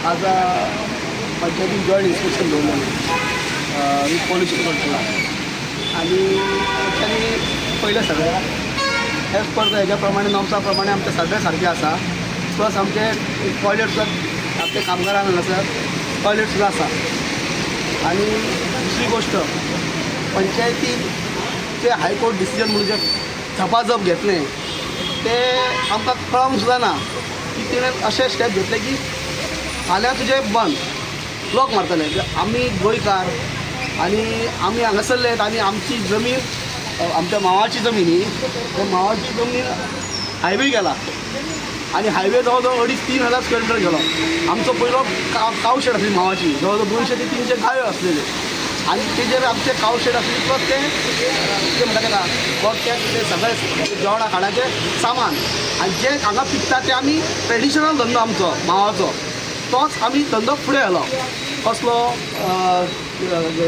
आज पंचायती joint inspection दवरलेलें मी police कंट्रोला आणि त्यांनी पयलें सगळें एज पर हेज्या प्रमाणे नॉर्म्सा प्रमाणे आमचे सगळे सारकें आसा प्लस आमचे टॉयलेट सुद्दां आपले कामगारांक हांगासर टॉयलेट सुद्दां आसा आणि दुसरी गोष्ट पंचायतीचे हायकोर्ट डिसिजन म्हणून जे झपाझप घेतले ते आमकां कळोंक सुद्दां ना की तिणें अशें स्टेप घेतले की फाल्यां तुजें बंद लॉक मारतले आमी गोंयकार आणि आमी हांगासरले आणि आमची जमीन आमच्या मांवाची जमीन ही त्या मांवाची जमीन हायवे गेला आणि हायवे जवळ जवळ 2,500-3,000 स्क्वेअर मिटर गेलो आमचो पयलो कावशेड आसली मांवाची जवळ जवळ 200 ते 300 गायो असलेले आणि तेजेर आमचे कावशेड आसली प्लस ते म्हणटा तेका गोठ्याक ते सगळे जेवणा खाणाचे सामान आणि जे हांगा पिकता ते आमी ट्रेडिशनल धंदो आमचो मांवाचो तोच आमी धंदो फुडें व्हेलो कसलो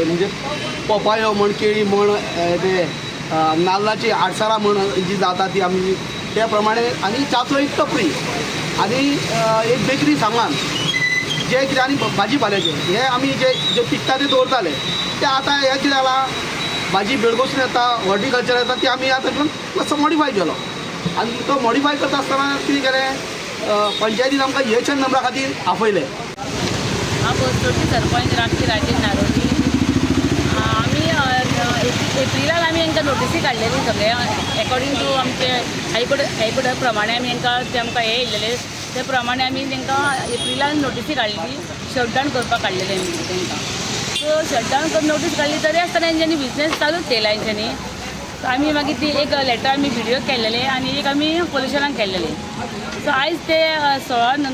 म्हणजे पपायो म्हण केळी म्हण ते नाल्लाची आडसरां म्हण जी जाता ती आमी त्या प्रमाणे आणि च्याचो एक टपरी आणि एक बेकरी सामान जे कितें आनी भाजी पाल्याचें हे आमी जे पिकता ते दवरताले ते आतां हे कितें जाला भाजी बेळगोसून येता हॉर्टिकल्चर येता ती आमी आतां मातसो मॉडिफाय केलो आनी तो मॉडिफाय करता आसतना कितें केलें पंचायतीन आमकां EHN नंबरा खातीर आपयलें हांव बोस्तोडची सरपंच राखी राजेश नारोजी आमी एप्रिलान आमी हांकां नोटीसी काडलेली सगळे अकॉर्डिंग टू आमचे हायकोर्टा प्रमाणे आमी हांकां ते आमकां हे येयलेले ते प्रमाणे आमी तांकां एप्रिलान नोटीसी काडलेली शटडावन करपाक काडलेले आमी तांकां सो शटडावन करून नोटीस काडली तरी आसतना हेंच्यांनी बिजनेस चालूच केला हेंच्यांनी आमी मागीर ती एक लेटर आमी व्हिडियो केल्लेले आनी एक आमी पोल्युशनाक केल्लेले सो आयज ते 16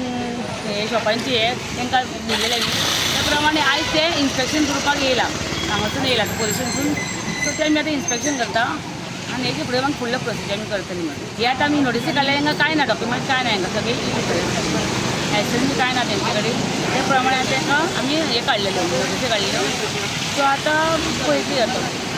हे शॉपांची हे तांकां दिल्लेले त्या प्रमाणे आयज ते इन्स्पेक्शन करपाक येयला हांगासून येयला पोल्युशनसून सो ते आमी आतां इन्स्पेक्शन करता आनी हेजे फुडें मागीर फुडलो प्रोसिजर आमी करतली म्हणून हे आतां आमी नोटीसी काडल्या हांकां कांय ना डॉक्युमेंट कांय ना हांकां सगळी लायसन्स बी कांय ना तेंचे कडेन त्या प्रमाणे तांकां आमी हे काडलेल्यो नोटीसी काडलेल्यो सो आतां पळयतली जाता